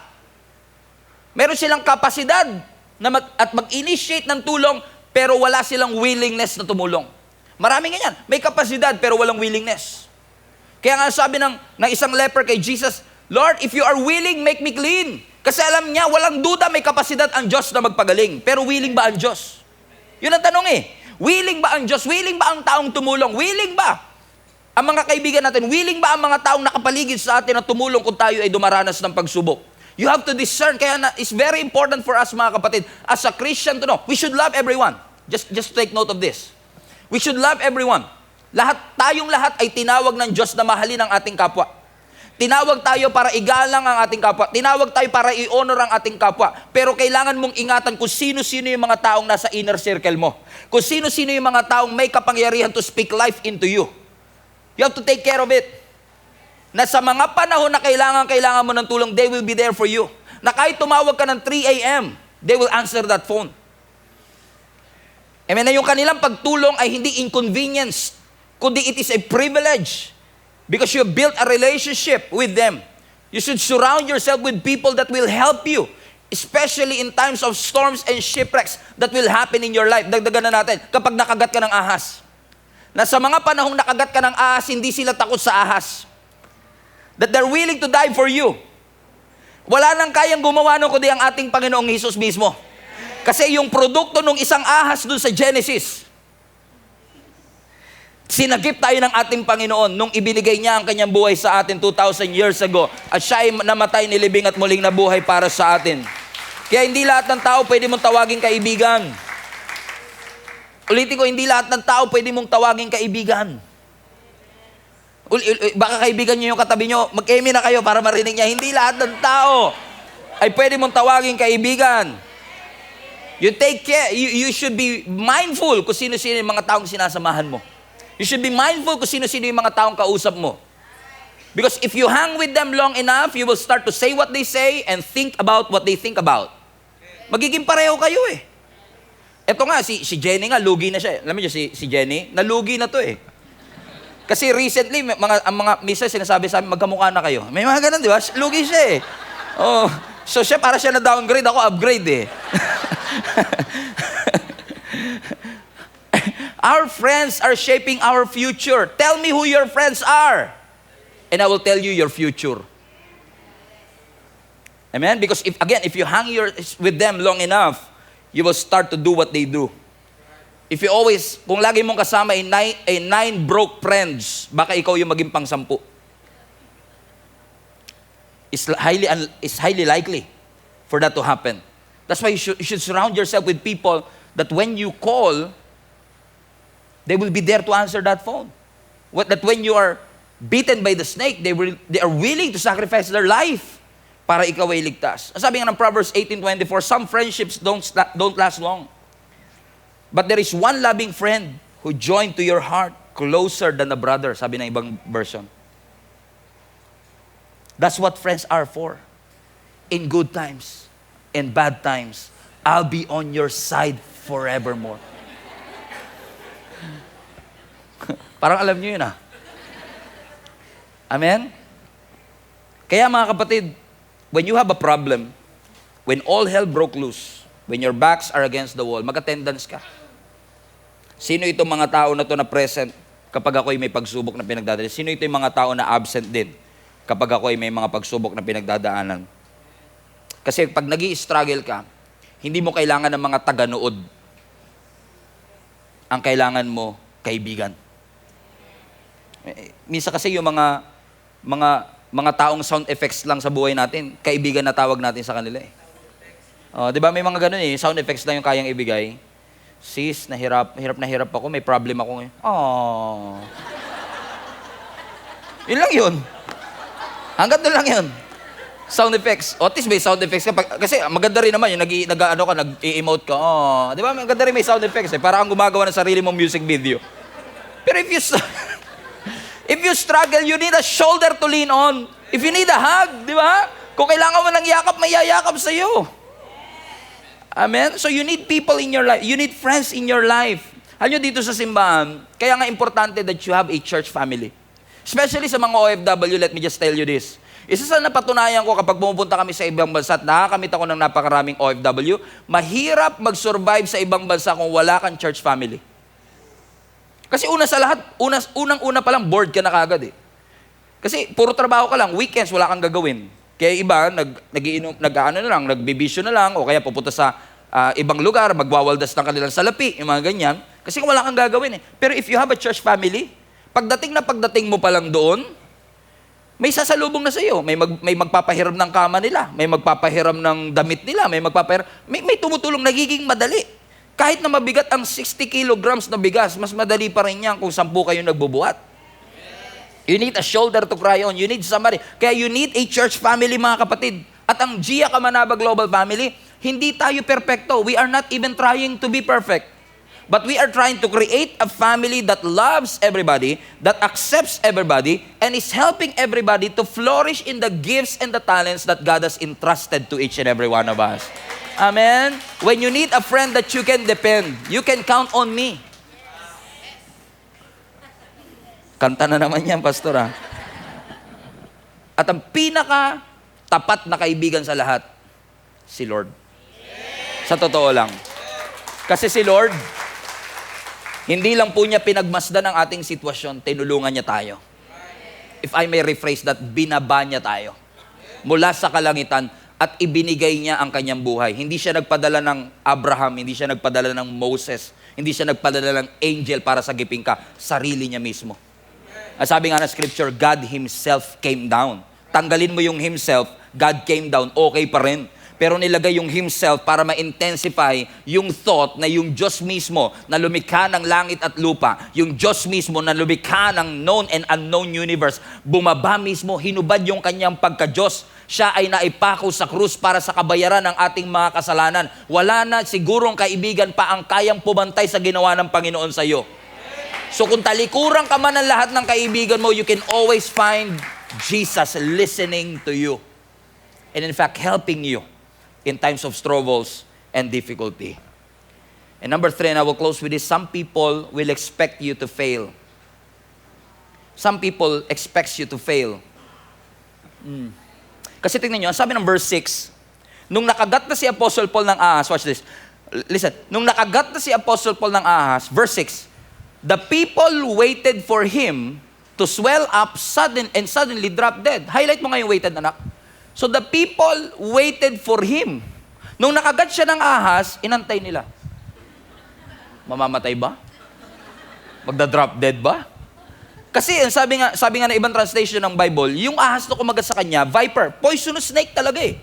Meron silang kapasidad na mag-initiate ng tulong, pero wala silang willingness na tumulong. Maraming ganyan. May kapasidad, pero walang willingness. Kaya nga sabi ng isang leper kay Jesus, Lord, if you are willing, make me clean. Kasi alam niya, walang duda, may kapasidad ang Diyos na magpagaling. Pero willing ba ang Diyos? Yun ang tanong eh. Willing ba ang Diyos? Willing ba ang taong tumulong? Willing ba ang mga kaibigan natin? Willing ba ang mga taong nakapaligid sa atin na tumulong kung tayo ay dumaranas ng pagsubok? You have to discern. Kaya it's very important for us, mga kapatid, as a Christian to know, we should love everyone. Just take note of this. We should love everyone. Tayong lahat ay tinawag ng Diyos na mahalin ang ating kapwa. Tinawag tayo para igalang ang ating kapwa. Tinawag tayo para i-honor ang ating kapwa. Pero kailangan mong ingatan kung sino-sino yung mga taong nasa inner circle mo. Kung sino-sino yung mga taong may kapangyarihan to speak life into you. You have to take care of it. Na sa mga panahon na kailangan mo ng tulong, they will be there for you. Na kahit tumawag ka ng 3 a.m., they will answer that phone. Amen. Na yung kanilang pagtulong ay hindi inconvenience, kundi it is a privilege. Because you built a relationship with them. You should surround yourself with people that will help you. Especially in times of storms and shipwrecks that will happen in your life. Dagdagan na natin, kapag nakagat ka ng ahas. Na sa mga panahong nakagat ka ng ahas, hindi sila takot sa ahas. That they're willing to die for you. Wala nang kayang gumawa nun kundi ang ating Panginoong Hesus mismo. Kasi yung produkto ng isang ahas dun sa Genesis, sinagip tayo ng ating Panginoon nung ibinigay niya ang kanyang buhay sa atin 2,000 years ago. At siya ay namatay, nilibing at muling nabuhay para sa atin. Kaya hindi lahat ng tao pwede mong tawaging kaibigan. Ulitin ko, hindi lahat ng tao pwede mong tawaging kaibigan. Baka kaibigan niyo yung katabi niyo, mag-emi na kayo para marinig niya. Hindi lahat ng tao ay pwede mong tawaging kaibigan. You take care, you should be mindful kung sino-sino yung mga taong sinasamahan mo. You should be mindful kung sino-sino yung mga taong kausap mo. Because if you hang with them long enough, you will start to say what they say and think about what they think about. Magiging pareho kayo eh. Ito nga, si Jenny nga, lugi na siya. Alam mo si Jenny, nalugi na to eh. Kasi recently, mga misis sinasabi sa amin, magkamukha na kayo. May mga ganun, di ba? Lugi siya eh. Oh, so siya, para siya na downgrade, ako upgrade eh. Our friends are shaping our future. Tell me who your friends are. and I will tell you your future. Amen? Because if you hang with them long enough, you will start to do what they do. If you always, kung lagi mong kasama nine broke friends, baka ikaw yung maging pang-10. It's highly likely for that to happen. That's why you should surround yourself with people that when you call, they will be there to answer that phone. That when you are bitten by the snake, they are willing to sacrifice their life para ikaw ay ligtas. Sabi nga ng Proverbs 18:24, some friendships don't last long. But there is one loving friend who joined to your heart closer than a brother, sabi ng ibang version. That's what friends are for. In good times, in bad times, I'll be on your side forevermore. Parang alam niyo yun Amen? Kaya mga kapatid, when you have a problem, when all hell broke loose, when your backs are against the wall, mag-attendance ka. Sino itong mga tao na to na present kapag ako'y may pagsubok na pinagdadaanan? Sino ito yung mga tao na absent din kapag ako'y may mga pagsubok na pinagdadaanan? Kasi pag nag-i-struggle ka, hindi mo kailangan ng mga taga-nood. Ang kailangan mo, kaibigan. Minsan kasi yung mga taong sound effects lang sa buhay natin, kaibigan na tawag natin sa kanila di ba may mga ganun sound effects lang yung kayang ibigay. Sis, hirap na hirap ako, may problem ako ngayon. Yun lang yun. Hanggang doon lang yun. Sound effects. At least may sound effects ka. Kasi maganda rin naman yung nag-i-emote ka. Di ba? Maganda rin may sound effects Para kang gumagawa ng sarili mong music video. Pero if you struggle, you need a shoulder to lean on. If you need a hug, di ba? Kung kailangan mo ng yakap, may yayakap sa'yo. Amen? So you need people in your life. You need friends in your life. Alam nyo dito sa simbahan, kaya nga importante that you have a church family. Especially sa mga OFW, let me just tell you this. Isa sa napatunayan ko kapag pumupunta kami sa ibang bansa at nakakamit ako ng napakaraming OFW, mahirap mag-survive sa ibang bansa kung wala kang church family. Kasi una sa lahat, unang-una pa lang, bored ka na kagad Kasi puro trabaho ka lang, weekends wala kang gagawin. Kaya iba, nagbibisyo na lang, o kaya pupunta sa ibang lugar, magwawaldas ng kanilang salapi, yung mga ganyan. Kasi wala kang gagawin Pero if you have a church family, pagdating mo pa lang doon, may sasalubong na sa iyo. May magpapahiram ng kama nila, may magpapahiram ng damit nila, may tumutulong, nagiging madali. Kahit na mabigat ang 60 kilograms na bigas, mas madali pa rin yan kung 10 kayo nagbubuhat. You need a shoulder to cry on. You need somebody. Kaya you need a church family, mga kapatid. At ang Gia Kamanaba Global Family, hindi tayo perfecto. We are not even trying to be perfect. But we are trying to create a family that loves everybody, that accepts everybody, and is helping everybody to flourish in the gifts and the talents that God has entrusted to each and every one of us. Amen? When you need a friend that you can depend, you can count on me. Kanta na naman yan, pastor At ang pinaka-tapat na kaibigan sa lahat, si Lord. Sa totoo lang. Kasi si Lord, hindi lang po niya pinagmasdan ang ating sitwasyon, tinulungan niya tayo. If I may rephrase that, binaba niya tayo. Mula sa kalangitan at ibinigay niya ang kanyang buhay. Hindi siya nagpadala ng Abraham, hindi siya nagpadala ng Moses, hindi siya nagpadala ng angel para sagipin ka, sarili niya mismo. Sabi nga na scripture, God Himself came down. Tanggalin mo yung Himself, God came down, okay pa rin. Pero nilagay yung Himself para ma-intensify yung thought na yung Diyos mismo na lumikha ng langit at lupa, yung Diyos mismo na lumikha ng known and unknown universe, bumaba mismo, hinubad yung kanyang pagka-Diyos. Siya ay naipako sa krus para sa kabayaran ng ating mga kasalanan. Wala na sigurong kaibigan pa ang kayang pumantay sa ginawa ng Panginoon sa iyo. So kung talikuran ka man ng lahat ng kaibigan mo, you can always find Jesus listening to you. And in fact, helping you in times of struggles and difficulty. And number 3, and I will close with this, some people will expect you to fail. Some people expect you to fail. Kasi tingnan nyo, sabi ng verse 6, nung nakagat na si Apostle Paul ng ahas, watch this, listen, nung nakagat na si Apostle Paul ng ahas, verse 6, the people waited for him to swell up and suddenly drop dead. Highlight mo nga yung waited, anak. So the people waited for him. Nung nakagat siya ng ahas, inantay nila. Mamamatay ba? Magda-drop dead ba? Kasi sabi nga ng ibang translation ng Bible, yung ahas na kumagat sa kanya, viper, poisonous snake talaga eh.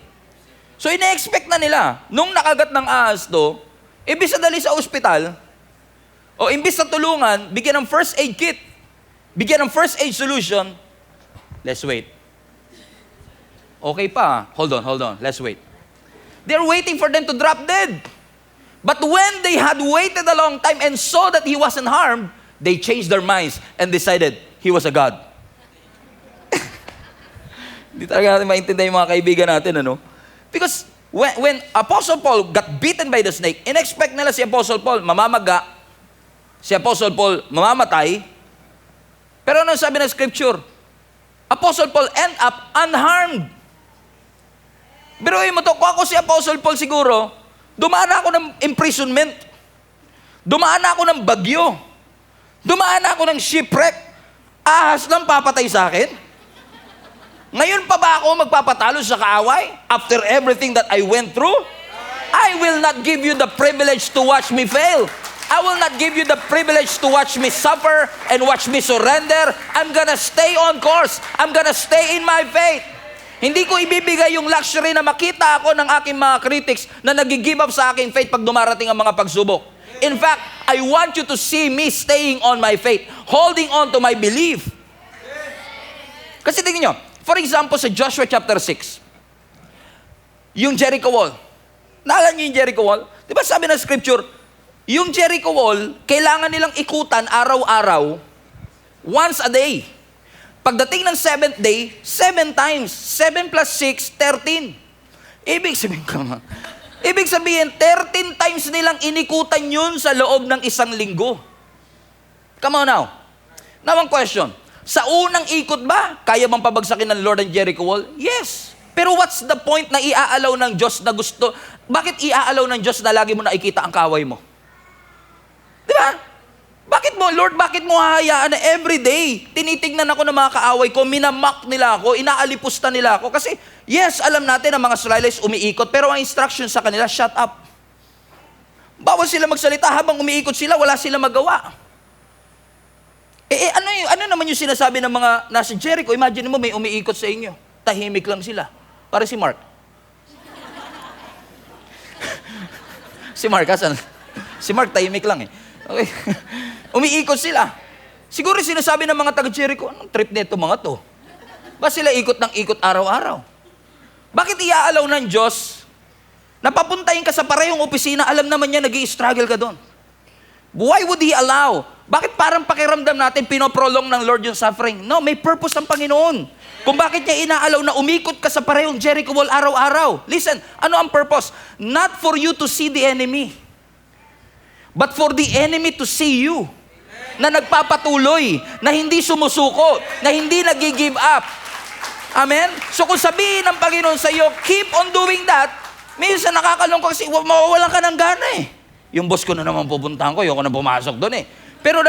So ina-expect na nila, nung nakagat ng ahas to, imbis na dali sa ospital, o imbis na tulungan, bigyan ng first aid kit, bigyan ng first aid solution, let's wait. Okay pa, hold on, let's wait. They're waiting for them to drop dead. But when they had waited a long time and saw that he wasn't harmed, they changed their minds and decided he was a god. Hindi talaga natin maintindihan yung mga kaibigan natin, ano? Because when Apostle Paul got bitten by the snake, in-expect nila si Apostle Paul mamamaga, si Apostle Paul mamamatay, pero ano sabi ng scripture? Apostle Paul end up unharmed. Pero mo to, kung ako si Apostle Paul siguro, dumaan ako ng imprisonment, dumaan ako ng bagyo, dumaan ako ng shipwreck, ahas lang papatay sa akin? Ngayon pa ba ako magpapatalo sa kaaway? After everything that I went through? I will not give you the privilege to watch me fail. I will not give you the privilege to watch me suffer and watch me surrender. I'm gonna stay on course. I'm gonna stay in my faith. Hindi ko ibibigay yung luxury na makita ako ng aking mga critics na nag-give up sa aking faith pag dumarating ang mga pagsubok. In fact, I want you to see me staying on my faith, holding on to my belief. Kasi tingnan nyo, for example, sa Joshua chapter 6, yung Jericho Wall. Naalala nyo yung Jericho Wall? Di ba sabi ng scripture, yung Jericho Wall, kailangan nilang ikutan araw-araw, once a day. Pagdating ng 7th day, 7 times. 7 plus 6, 13. Ibig sabihin, 13 times nilang inikutan yun sa loob ng isang linggo. Come on now. Now, ang question. Sa unang ikot ba, kaya bang pabagsakin ng Lord ang Jericho Wall? Yes. Pero what's the point na iaalaw ng Diyos na gusto? Bakit iaalaw ng Diyos na lagi mo nakikita ang kaway mo? Di ba? Bakit mo, Lord, bakit mo hahayaan na everyday tinitignan ako ng mga kaaway ko, minamak nila ako, inaalipusta nila ako? Kasi, yes, alam natin ang mga Israelites umiikot, pero ang instruction sa kanila, shut up. Bawal sila magsalita, habang umiikot sila, wala sila magawa. Ano naman yung sinasabi ng mga nasa Jericho? Imagine mo, may umiikot sa inyo. Tahimik lang sila. Para si Mark. Si Mark, asan? Si Mark, tahimik lang eh. Okay. Umiikot sila. Siguro sinasabi ng mga taga-Jericho, anong trip nito mga to? Ba sila ikot ng ikot araw-araw? Bakit iaalaw ng Diyos na papuntahin ka sa parehong opisina, alam naman niya nag-i-struggle ka doon? Why would He allow? Bakit parang pakiramdam natin pinoprolong ng Lord yung suffering? No, may purpose ang Panginoon. Kung bakit niya inaalaw na umikot ka sa parehong Jericho Wall araw-araw. Listen, ano ang purpose? Not for you to see the enemy, but for the enemy to see you. Na nagpapatuloy, na hindi sumusuko, na hindi nag-give up. Amen? So kung sabihin ng Panginoon sa iyo, keep on doing that, minsan nakakalungkot kasi mawawalan ka ng gana eh. Yung boss ko na naman pupuntahan ko, ayoko na pumasok doon eh. Pero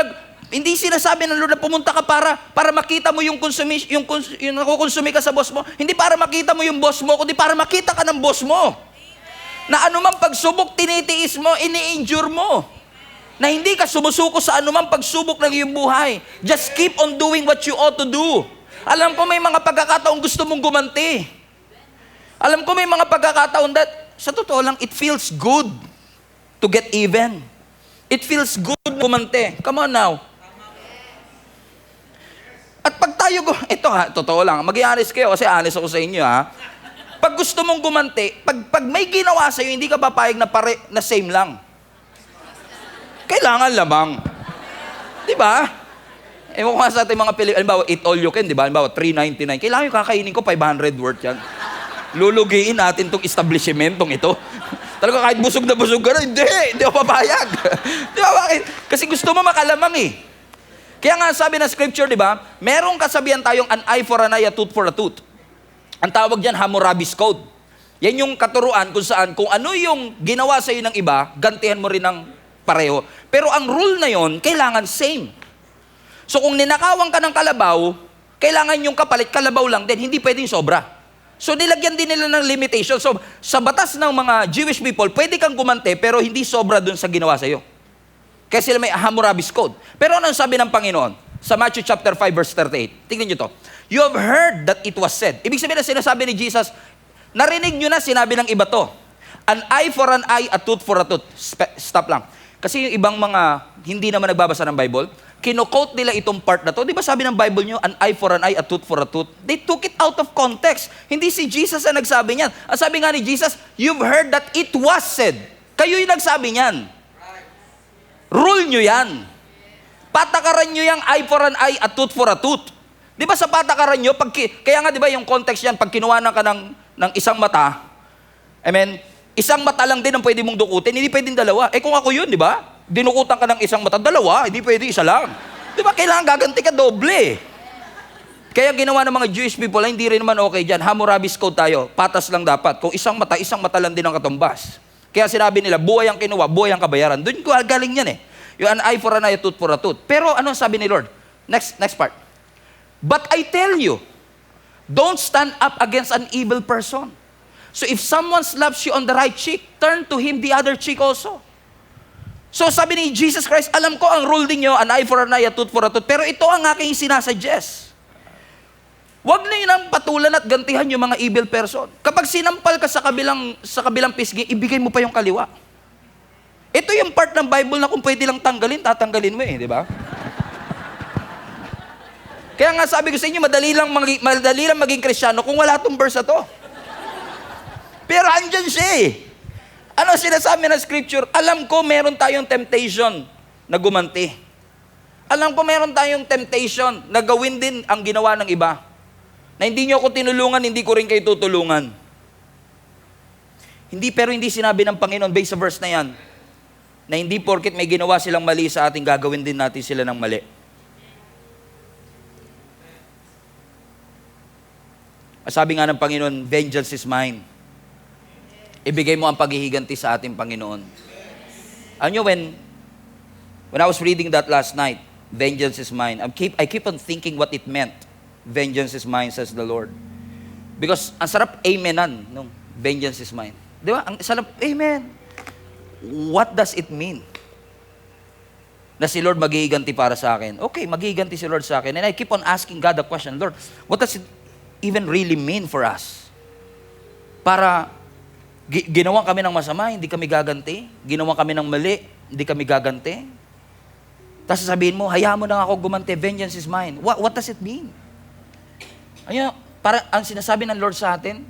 hindi sinasabi ng Lord na pumunta ka para makita mo yung nakukonsumi ka sa boss mo. Hindi para makita mo yung boss mo, kundi para makita ka ng boss mo. Na anumang pagsubok, tinitiis mo, ini-endure mo. Na hindi ka sumusuko sa anumang pagsubok ng iyong buhay. Just keep on doing what you ought to do. Alam ko may mga pagkakataon gusto mong gumanti. Alam ko may mga pagkakataon that, sa totoo lang, it feels good to get even. It feels good gumanti. Come on now. At pag tayo, ito ha, totoo lang, mag-i-honest kayo kasi honest ako sa inyo ha. Pag gusto mong gumanti, pag may ginawa sa'yo, hindi ka papayag na same lang. Kailangan lamang. Di ba? Ewan ko nga sa ating mga Pilipino, halimbawa, eat all you can, di ba? Halimbawa, $3.99. Kailangan yung kakainin ko, 500 worth yan. Lulugiin natin tong establishmentong ito. Talaga kahit busog na busog ka na, hindi ako papayag. Di ba bakit? Kasi gusto mo makalamang eh. Kaya nga sabi ng scripture, di ba? Merong kasabihan tayong an eye for an eye, a tooth for a tooth. Ang tawag dyan, Hammurabi's Code. Yan yung katuruan kung saan, kung ano yung ginawa sa'yo ng iba, gantihan mo rin ng pareho. Pero ang rule na yon, kailangan same. So kung ninakawan ka ng kalabaw, kailangan yung kapalit, kalabaw lang din, hindi pwedeng sobra. So nilagyan din nila ng limitation. So sa batas ng mga Jewish people, pwede kang gumante pero hindi sobra dun sa ginawa sa'yo. Kaya sila may Hammurabi's Code. Pero ano sabi ng Panginoon? Sa Matthew chapter 5 verse 38. Tingnan nyo to. You have heard that it was said. Ibig sabihin na sinasabi ni Jesus, narinig nyo na sinabi ng iba to. An eye for an eye, a tooth for a tooth. Stop lang. Kasi yung ibang mga hindi naman nagbabasa ng Bible, kino-quote nila itong part na to. Di ba sabi ng Bible nyo, an eye for an eye, a tooth for a tooth? They took it out of context. Hindi si Jesus ang nagsabi niyan. Ang sabi nga ni Jesus, you've heard that it was said. Kayo yung nagsabi niyan. Rule nyo yan. Patakaran nyo yung eye for an eye, a tooth for a tooth. Di ba sa patakaran nyo, kaya nga di ba yung context yan, pag kinuha ka ng isang mata, isang mata lang din ang pwede mong dukutin, hindi pwedeng dalawa. Kung ako yun, di ba? Dinukutan ka ng isang mata, dalawa, hindi pwede isa lang. Di ba? Kailangan gaganti ka doble. Kaya ginawa ng mga Jewish people, hindi rin naman okay dyan. Hammurabi's Code tayo, patas lang dapat. Kung isang mata lang din ang katumbas. Kaya sinabi nila, buhay ang kinuha, buhay ang kabayaran. Doon ko galing yan Yung an eye for an eye, a tooth for a tooth. Pero ano sabi ni Lord? Next part. But I tell you, don't stand up against an evil person. So if someone slaps you on the right cheek, turn to him the other cheek also. So sabi ni Jesus Christ, alam ko ang rule din nyo, an eye for an eye, a tooth for a tooth. Pero ito ang aking sinasuggest. Huwag na yun ang patulan at gantihan yung mga evil person. Kapag sinampal ka sa kabilang pisngi, ibigay mo pa yung kaliwa. Ito yung part ng Bible na kung pwede lang tanggalin, tatanggalin mo di ba? Kaya nga sabi ko sa inyo, madali lang maging Kristiyano kung wala itong verse na to. Pero andyan siya Ano sinasabi ng Scripture? Alam ko meron tayong temptation na gumanti. Alam ko meron tayong temptation na gawin din ang ginawa ng iba. Na hindi nyo ako tinulungan, hindi ko rin kayo tutulungan. Pero hindi sinabi ng Panginoon, based sa verse na yan, na hindi porket may ginawa silang mali sa ating, gagawin din natin sila ng mali. Sabi nga ng Panginoon, vengeance is mine. Ibigay mo ang paghihiganti sa ating Panginoon. Alam nyo, when I was reading that last night, vengeance is mine, I keep on thinking what it meant. Vengeance is mine, says the Lord. Because ang sarap amenan, no? Vengeance is mine. Di ba? Ang sarap, amen. What does it mean? Na si Lord maghihiganti para sa akin. Okay, maghihiganti si Lord sa akin. And I keep on asking God the question, Lord, what does it even really mean for us? Para ginawa kami ng masama, hindi kami gaganti. Ginawa kami ng mali, hindi kami gaganti. Tapos sabihin mo, hayaan mo na ako gumanti, vengeance is mine. What does it mean? Ayun, para ang sinasabi ng Lord sa atin,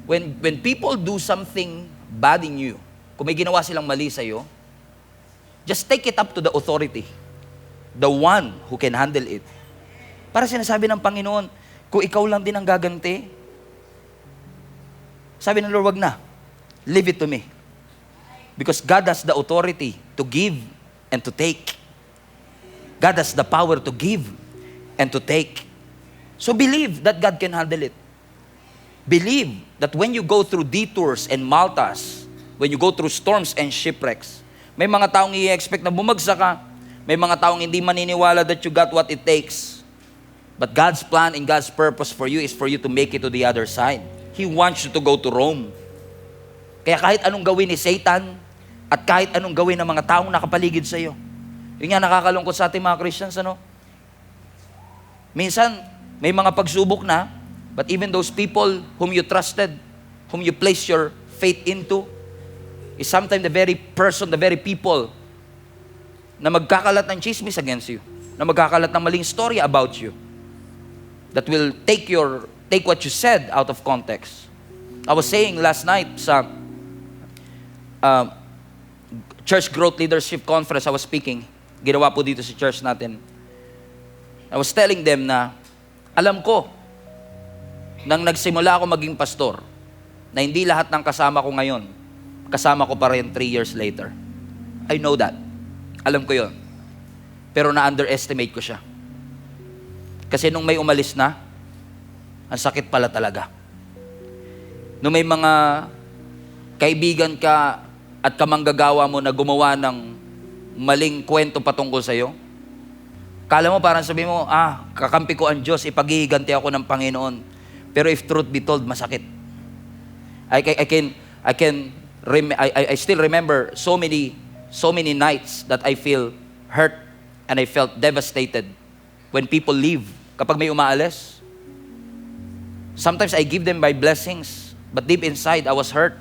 when people do something bad in you, kung may ginawa silang mali sa iyo, just take it up to the authority, the one who can handle it. Para sinasabi ng Panginoon, kung ikaw lang din ang gaganti, sabi ng Lord, wag na. Leave it to me. Because God has the authority to give and to take. God has the power to give and to take. So believe that God can handle it. Believe that when you go through detours and maltas, when you go through storms and shipwrecks, may mga taong i-expect na bumagsak ka. May mga taong hindi maniniwala that you got what it takes. But God's plan and God's purpose for you is for you to make it to the other side. He wants you to go to Rome. Kaya kahit anong gawin ni Satan at kahit anong gawin ng mga taong nakapaligid sa iyo, yun nga nakakalungkot sa ating mga Christians, Minsan, may mga pagsubok na, but even those people whom you trusted, whom you placed your faith into, is sometimes the very person, the very people na magkakalat ng chismis against you, na magkakalat ng maling story about you, that will take what you said out of context. I was saying last night sa Church Growth Leadership Conference, I was speaking, ginawa po dito sa church natin. I was telling them na, alam ko, nang nagsimula ako maging pastor, na hindi lahat ng kasama ko ngayon, kasama ko pa rin 3 years later. I know that. Alam ko yon. Pero na-underestimate ko siya. Kasi nung may umalis na, ang sakit pala talaga. Nung may mga kaibigan ka at kamanggagawa mo na gumawa ng maling kwento patungkol sa'yo, Kala mo parang sabi mo, kakampi ko ang Diyos, ipaghihiganti ako ng Panginoon. Pero if truth be told, masakit. I still remember so many nights that I feel hurt and I felt devastated when people leave. Kapag may umaalis, sometimes I give them my blessings, but deep inside, I was hurt.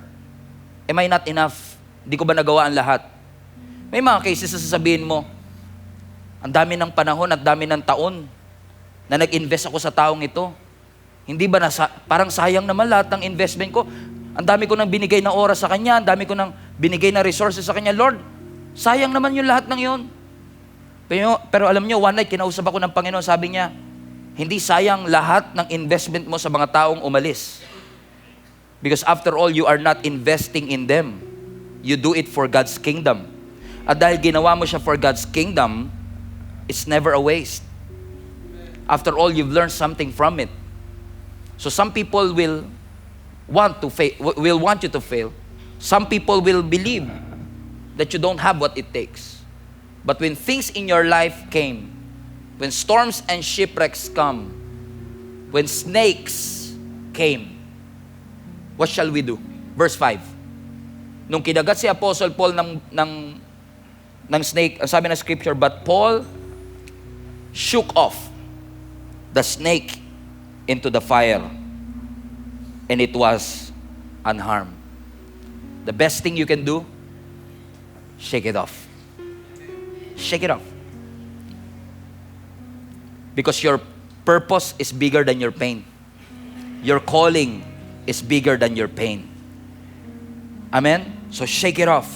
Am I not enough? Hindi ko ba nagawa ang lahat? May mga cases na sasabihin mo, ang dami ng panahon at dami ng taon na nag-invest ako sa taong ito. Hindi ba parang sayang naman lahat ng investment ko? Ang dami ko nang binigay na oras sa Kanya, ang dami ko nang binigay na resources sa Kanya. Lord, sayang naman yung lahat ng yun. Pero alam niyo, one night, kinausap ako ng Panginoon, sabi niya, hindi sayang lahat ng investment mo sa mga taong umalis. Because after all, you are not investing in them. You do it for God's kingdom. At dahil ginawa mo siya for God's kingdom, it's never a waste. After all, you've learned something from it. So some people will want you to fail. Some people will believe that you don't have what it takes. But when things in your life came, when storms and shipwrecks come, when snakes came, what shall we do? Verse 5. Nung kinagat si Apostle Paul ng snake, ang sabi ng scripture, but Paul shook off the snake into the fire, and it was unharmed. The best thing you can do, shake it off. Shake it off. Because your purpose is bigger than your pain. Your calling is bigger than your pain. Amen? So shake it off.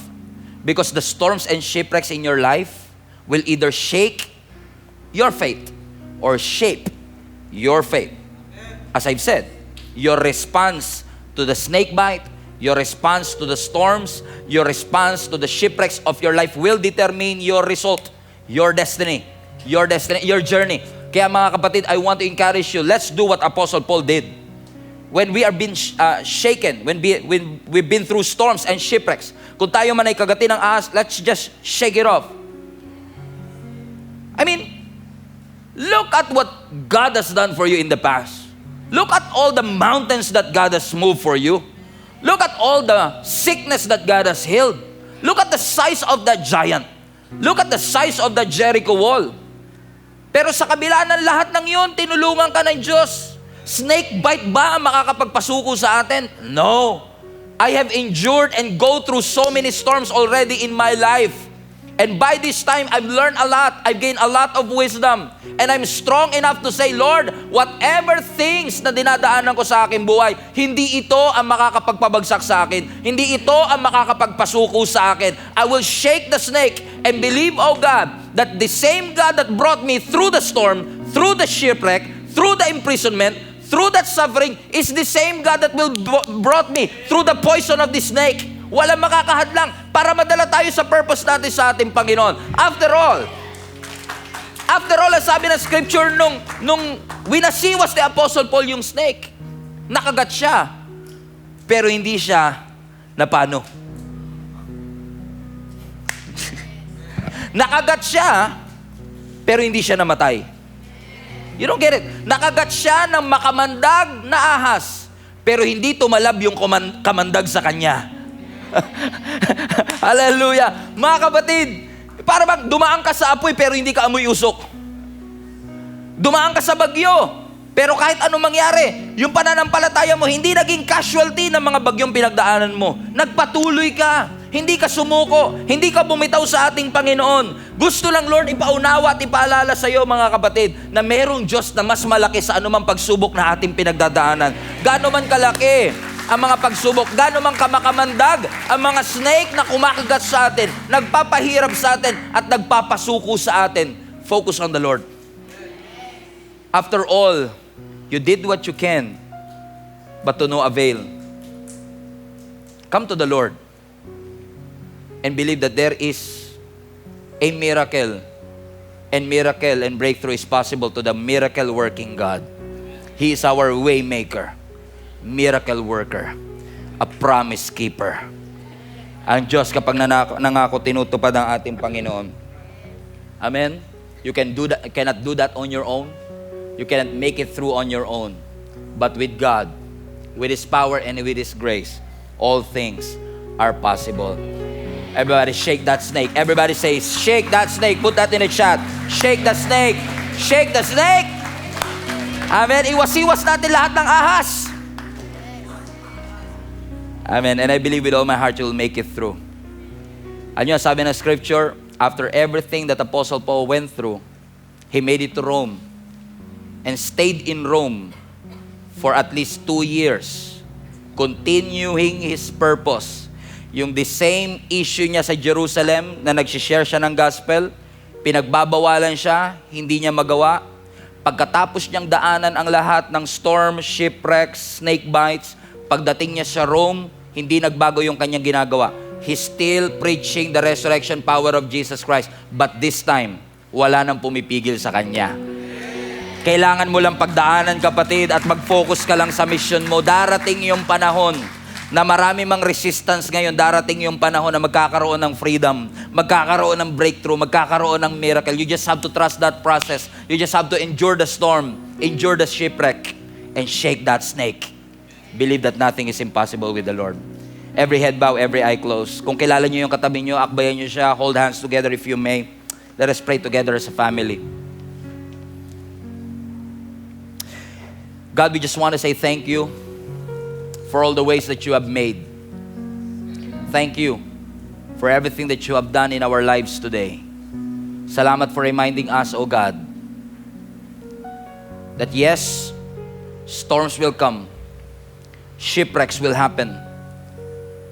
Because the storms and shipwrecks in your life will either shake your faith or shape your faith. As I've said, your response to the snake bite, your response to the storms, your response to the shipwrecks of your life will determine your result, your destiny, your journey. Kaya mga kapatid, I want to encourage you, let's do what Apostle Paul did. When we are being shaken, when we've been through storms and shipwrecks, kung tayo man ay kagati ng ahas, let's just shake it off. I mean, look at what God has done for you in the past. Look at all the mountains that God has moved for you. Look at all the sickness that God has healed. Look at the size of that giant. Look at the size of the Jericho wall. Pero sa kabila ng lahat ng yun, tinulungan ka ng Diyos. Snake bite ba ang makakapagpasuko sa atin? No. I have endured and go through so many storms already in my life. And by this time, I've learned a lot. I've gained a lot of wisdom. And I'm strong enough to say, Lord, whatever things na dinadaanan ko sa aking buhay, hindi ito ang makakapagpabagsak sa akin. Hindi ito ang makakapagpasuko sa akin. I will shake the snake and believe, oh God, that the same God that brought me through the storm, through the shipwreck, through the imprisonment, through that suffering, is the same God that will brought me through the poison of the snake. Walang makakahadlang para madala tayo sa purpose natin sa ating Panginoon. After all, sabi ng scripture, nung winasiwas ni Apostle Paul yung snake, nakagat siya, pero hindi siya napano. Nakagat siya, pero hindi siya namatay. You don't get it. Nakagat siya ng makamandag na ahas, pero hindi tumalab yung kamandag sa kanya. Hallelujah. Mga kapatid, para bang dumaan ka sa apoy pero hindi ka amoy usok. Dumaan ka sa bagyo, pero kahit anong mangyari, yung pananampalataya mo hindi naging casualty ng mga bagyong pinagdaanan mo. Nagpatuloy ka, hindi ka sumuko, hindi ka bumitaw sa ating Panginoon. Gusto lang, Lord, ipaunawa at ipaalala sa iyo, mga kapatid, na merong Diyos na mas malaki sa anumang pagsubok na ating pinagdadaanan. Gaano man kalaki ang mga pagsubok, gaano man kamakamandag ang mga snake na kumakagat sa atin, nagpapahirap sa atin at nagpapasuko sa atin. Focus on the Lord. After all, you did what you can, but to no avail. Come to the Lord and believe that there is a miracle and breakthrough is possible to the miracle working God. He is our way maker, miracle worker, a promise keeper. Ang Diyos kapag nangako, tinutupad ang ating Panginoon. Amen? You cannot do that on your own. You cannot make it through on your own. But with God, with His power and with His grace, all things are possible. Everybody shake that snake. Everybody say, shake that snake. Put that in the chat. Shake the snake. Shake the snake. Amen. Iwas-iwas natin lahat ng ahas. Amen. And I believe with all my heart you will make it through. Ano yung sabi ng scripture? After everything that Apostle Paul went through, he made it to Rome and stayed in Rome for at least 2 years, continuing his purpose. Yung the same issue niya sa Jerusalem na nagsishare siya ng gospel, pinagbabawalan siya, hindi niya magawa. Pagkatapos niyang daanan ang lahat ng storm, shipwrecks, snake bites, pagdating niya sa Rome, hindi nagbago yung kanyang ginagawa. He's still preaching the resurrection power of Jesus Christ. But this time, wala nang pumipigil sa kanya. Kailangan mo lang pagdaanan, kapatid, at mag-focus ka lang sa mission mo. Darating yung panahon na marami mang resistance ngayon, darating yung panahon na magkakaroon ng freedom, magkakaroon ng breakthrough, magkakaroon ng miracle. You just have to trust that process. You just have to endure the storm, endure the shipwreck, and shake that snake. Believe that nothing is impossible with the Lord. Every head bow, every eye closed. Kung kilala nyo yung katabi nyo, akbayan nyo siya, hold hands together if you may. Let us pray together as a family. God, we just want to say thank you for all the ways that you have made. Thank you for everything that you have done in our lives today. Salamat for reminding us, O God, that yes, storms will come, shipwrecks will happen,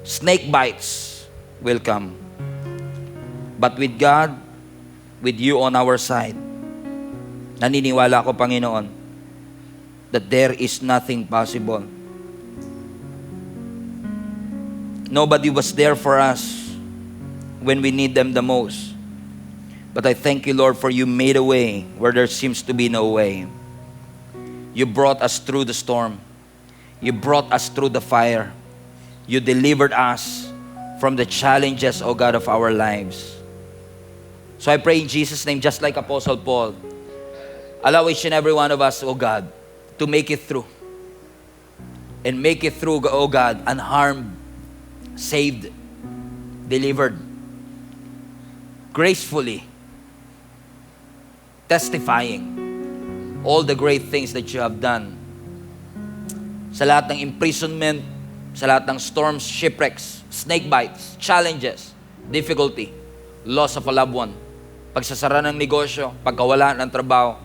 snake bites will come. But with God, with you on our side, naniniwala ako, Panginoon, that there is nothing possible. Nobody was there for us when we need them the most. But I thank you, Lord, for you made a way where there seems to be no way. You brought us through the storm. You brought us through the fire. You delivered us from the challenges, O God, of our lives. So I pray in Jesus' name, just like Apostle Paul, allow each and every one of us, O God, to make it through. And make it through, O God, unharmed, saved, delivered, gracefully, testifying all the great things that you have done. Sa lahat ng imprisonment, sa lahat ng storms, shipwrecks, snake bites, challenges, difficulty, loss of a loved one, pagsasara ng negosyo, pagkawala ng trabaho,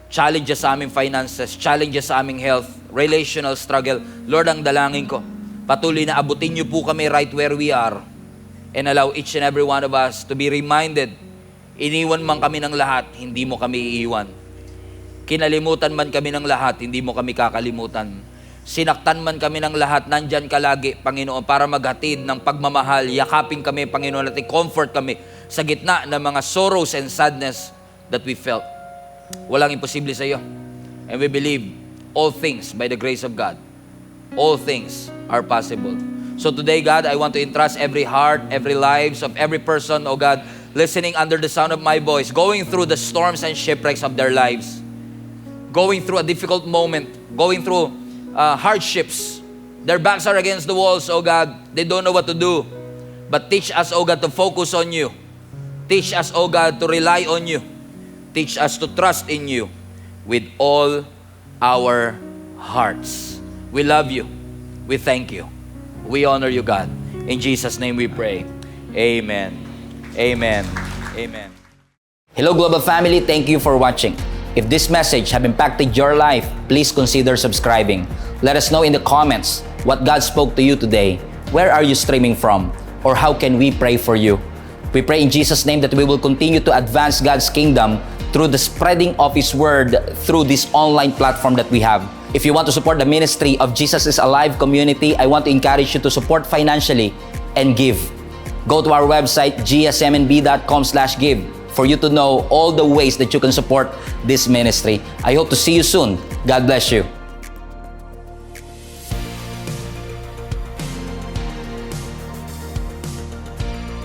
challenges sa aming finances, challenges sa aming health, relational struggle. Lord, ang dalangin ko, patuloy na abutin niyo po kami right where we are and allow each and every one of us to be reminded, iniwan man kami ng lahat, hindi mo kami iiwan. Kinalimutan man kami ng lahat, hindi mo kami kakalimutan. Sinaktan man kami ng lahat, nandyan ka lagi, Panginoon, para maghatid ng pagmamahal. Yakapin kami, Panginoon, at i-comfort kami sa gitna ng mga sorrows and sadness that we felt. Walang imposible sa iyo. And we believe all things by the grace of God. All things are possible. So today, God, I want to entrust every heart, every lives of every person, oh God, listening under the sound of my voice, going through the storms and shipwrecks of their lives, going through a difficult moment, going through hardships. Their backs are against the walls, oh God. They don't know what to do. But teach us, oh God, to focus on you. Teach us, oh God, to rely on you. Teach us to trust in you with all our hearts. We love you. We thank you. We honor you, God. In Jesus' name we pray. Amen. Amen. Amen. Hello, Global Family. Thank you for watching. If this message have impacted your life, please consider subscribing. Let us know in the comments what God spoke to you today. Where are you streaming from? Or how can we pray for you? We pray in Jesus' name that we will continue to advance God's kingdom through the spreading of His Word through this online platform that we have. If you want to support the ministry of Jesus is Alive community, I want to encourage you to support financially and give. Go to our website, gsmnb.com/give, for you to know all the ways that you can support this ministry. I hope to see you soon. God bless you.